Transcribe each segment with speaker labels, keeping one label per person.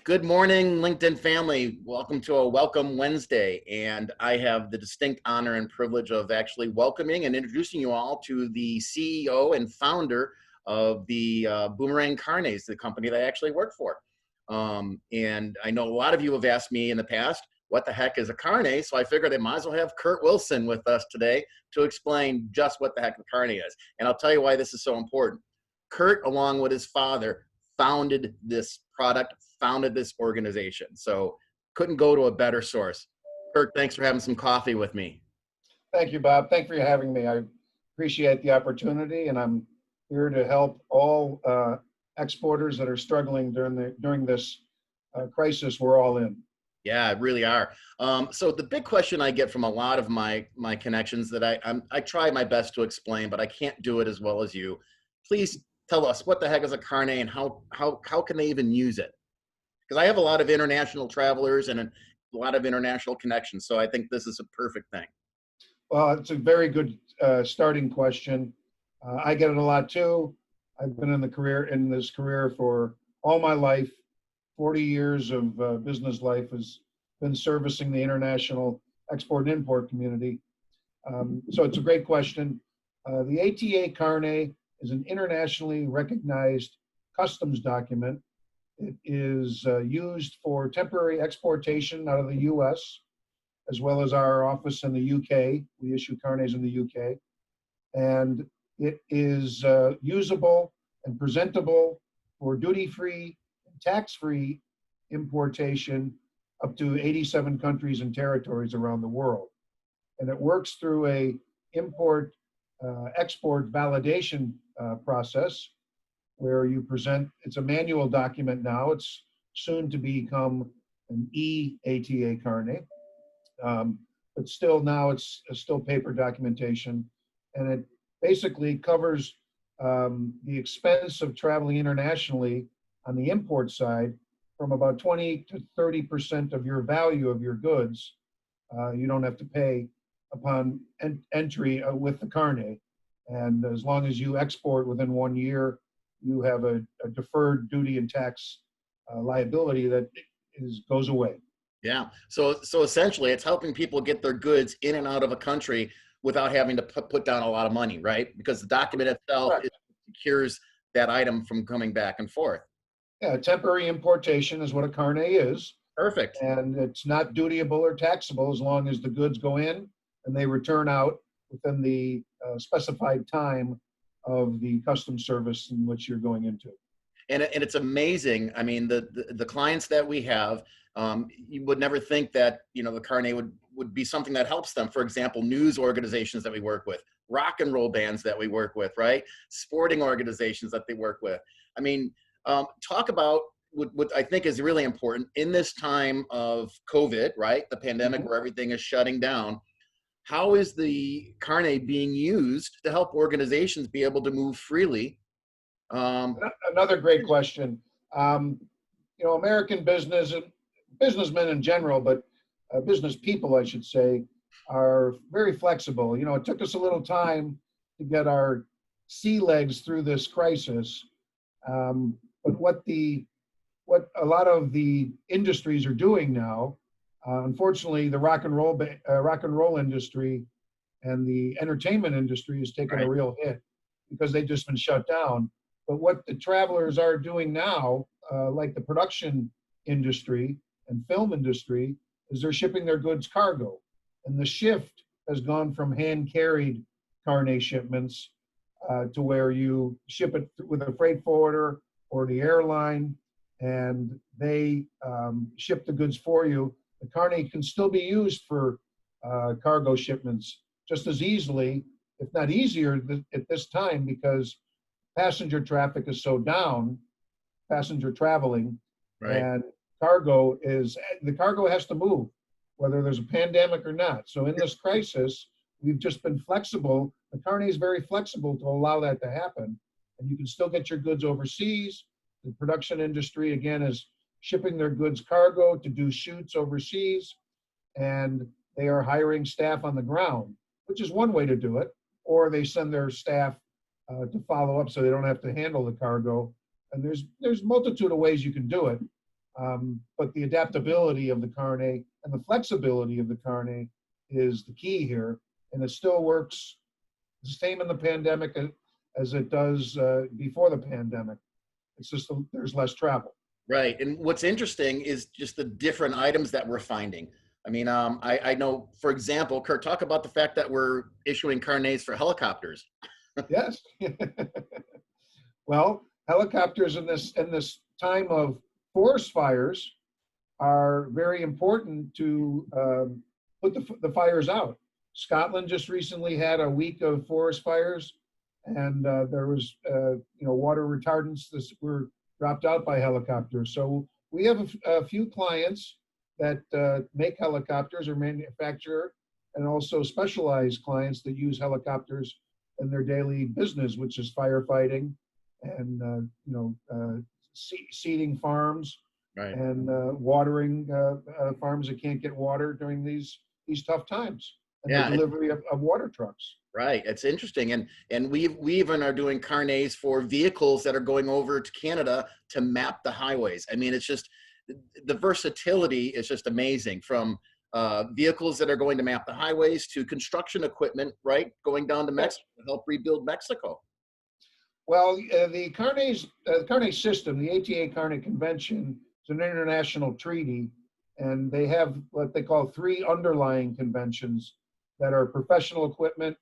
Speaker 1: Good morning, LinkedIn family. Welcome to a Welcome Wednesday. And I have the distinct honor and privilege of actually welcoming and introducing you all to the CEO and founder of the Boomerang Carnes, the company that I actually work for. And I know a lot of you have asked me in the past, what the heck is a carne? So I figured I might as well have Curt Wilson with us today to explain just what the heck a carne is. And I'll tell you why this is so important. Curt, along with his father, founded this product, founded this organization. So couldn't go to a better source. Curt, thanks for having some coffee with me.
Speaker 2: Thank you, Bob. Thank you for having me. I appreciate the opportunity, and I'm here to help all exporters that are struggling during this crisis we're all in.
Speaker 1: Yeah, really are. So the big question I get from a lot of my connections that I try my best to explain, but I can't do it as well as you. Please tell us, what the heck is a carne, and how can they even use it? Because I have a lot of international travelers and a lot of international connections, so I think this is a perfect thing.
Speaker 2: Well, it's a very good starting question. I get it a lot too. I've been in this career for all my life. 40 years of business life has been servicing the international export and import community. So it's a great question. The ATA Carne is an internationally recognized customs document. It is used for temporary exportation out of the US, as well as our office in the UK. We issue carnes in the UK. And it is usable and presentable for duty-free and tax-free importation up to 87 countries and territories around the world. And it works through a export validation process where you present, it's a manual document now, it's soon to become an e-ATA Carne, but still now it's still paper documentation, and it basically covers the expense of traveling internationally on the import side from about 20 to 30% of your value of your goods. You don't have to pay upon entry with the carne. And as long as you export within 1 year, you have a deferred duty and tax liability that goes away.
Speaker 1: Yeah. So essentially, it's helping people get their goods in and out of a country without having to put down a lot of money, right? Because the document itself secures that item from coming back and forth.
Speaker 2: Yeah, temporary importation is what a carne is.
Speaker 1: Perfect.
Speaker 2: And it's not dutiable or taxable as long as the goods go in and they return out within the specified time of the customs service in which you're going into.
Speaker 1: And it's amazing. I mean, the clients that we have, you would never think that, the carne would be something that helps them. For example, news organizations that we work with, rock and roll bands that we work with, right? Sporting organizations that they work with. I mean, talk about what I think is really important in this time of COVID, right? The pandemic where everything is shutting down. How is the carne being used to help organizations be able to move freely?
Speaker 2: Another great question. American businessmen in general, but business people, I should say, are very flexible. It took us a little time to get our sea legs through this crisis. But what a lot of the industries are doing now, unfortunately, the rock and roll industry and the entertainment industry has taken a real hit because they've just been shut down. But what the travelers are doing now, like the production industry and film industry, is they're shipping their goods cargo. And the shift has gone from hand-carried carne shipments to where you ship it with a freight forwarder or the airline, and they ship the goods for you. The carne can still be used for cargo shipments just as easily, if not easier at this time, because passenger traffic is so down, passenger traveling, and the cargo has to move, whether there's a pandemic or not. So in this crisis, we've just been flexible. The carne is very flexible to allow that to happen. And you can still get your goods overseas. The production industry, again, is shipping their goods cargo to do shoots overseas. And they are hiring staff on the ground, which is one way to do it. Or they send their staff to follow up so they don't have to handle the cargo. And there's multitude of ways you can do it. But the adaptability of the Carne and the flexibility of the Carne is the key here. And it still works the same in the pandemic as it does before the pandemic. It's just there's less travel.
Speaker 1: Right. And what's interesting is just the different items that we're finding. I mean, I know, for example, Curt, talk about the fact that we're issuing carnets for helicopters.
Speaker 2: Yes. Well, helicopters in this time of forest fires are very important to put the fires out. Scotland just recently had a week of forest fires, and there was water retardants that were dropped out by helicopters. So we have a few clients that make helicopters or manufacture, and also specialized clients that use helicopters in their daily business, which is firefighting and seeding farms,
Speaker 1: right,
Speaker 2: and watering farms that can't get water during these tough times, and the delivery of water trucks.
Speaker 1: Right. It's interesting. And we even are doing carnets for vehicles that are going over to Canada to map the highways. I mean, it's just, the versatility is just amazing, from vehicles that are going to map the highways to construction equipment, right, going down to Mexico to help rebuild Mexico.
Speaker 2: Well, the Carnegie System, the ATA Carne Convention, is an international treaty, and they have what they call 3 underlying conventions that are professional equipment,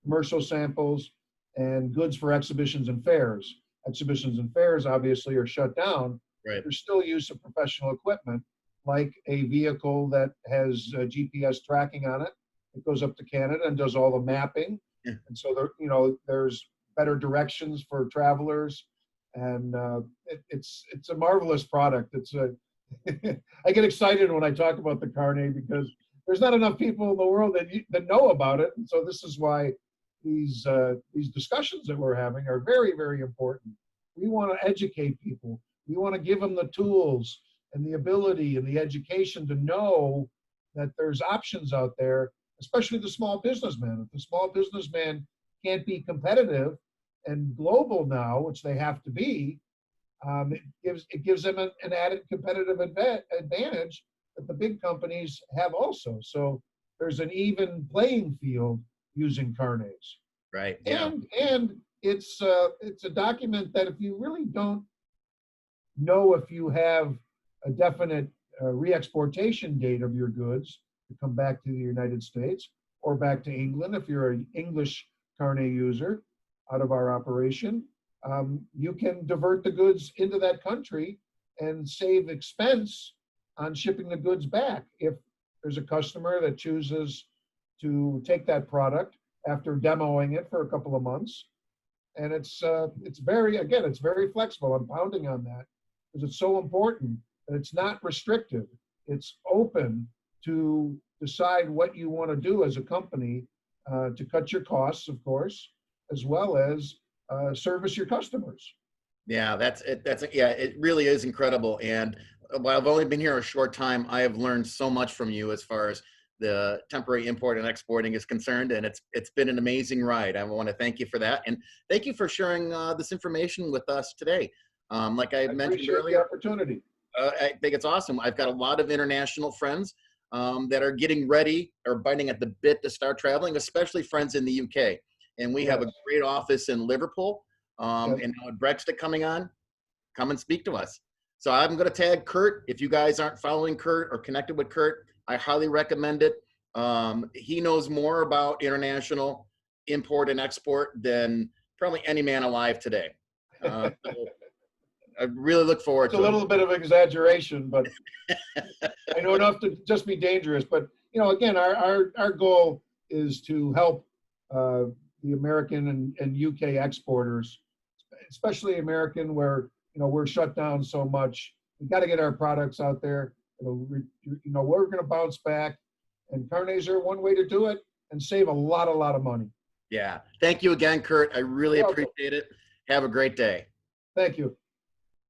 Speaker 2: commercial samples, and goods for exhibitions and fairs. Exhibitions and fairs obviously are shut down.
Speaker 1: Right.
Speaker 2: There's still use of professional equipment, like a vehicle that has GPS tracking on it. It goes up to Canada and does all the mapping.
Speaker 1: Yeah.
Speaker 2: And so there's better directions for travelers, and it's a marvelous product. I get excited when I talk about the Carne, because there's not enough people in the world that know about it, and so this is why these discussions that we're having are very, very important. We want to educate people. We want to give them the tools and the ability and the education to know that there's options out there, especially the small businessman. If the small businessman can't be competitive and global now, which they have to be, it gives them an added competitive advantage that the big companies have also. So there's an even playing field using carnets.
Speaker 1: Right. Yeah.
Speaker 2: And it's a document that if you really don't know if you have a definite re-exportation date of your goods to come back to the United States or back to England, if you're an English Carne user out of our operation, you can divert the goods into that country and save expense on shipping the goods back if there's a customer that chooses to take that product after demoing it for a couple of months. And it's very flexible. I'm pounding on that because it's so important that it's not restrictive. It's open to decide what you want to do as a company to cut your costs, of course, as well as service your customers.
Speaker 1: Yeah, it really is incredible. And while I've only been here a short time, I have learned so much from you as far as the temporary import and exporting is concerned, and it's been an amazing ride. I want to thank you for that, and thank you for sharing this information with us today. Like I mentioned earlier,
Speaker 2: the opportunity.
Speaker 1: I think it's awesome. I've got a lot of international friends that are getting ready or biting at the bit to start traveling, especially friends in the UK. And we have a great office in Liverpool. And now with Brexit coming on, come and speak to us. So I'm going to tag Curt. If you guys aren't following Curt or connected with Curt, I highly recommend it. He knows more about international import and export than probably any man alive today. So I really look forward to it.
Speaker 2: It's a little bit of exaggeration, but I know enough to just be dangerous. But, again, our goal is to help the American and UK exporters, especially American, where, we're shut down so much. We've got to get our products out there. We're going to bounce back, and carnets are one way to do it and save a lot of money.
Speaker 1: Yeah. Thank you again, Curt. I really appreciate it. Have a great day.
Speaker 2: Thank you.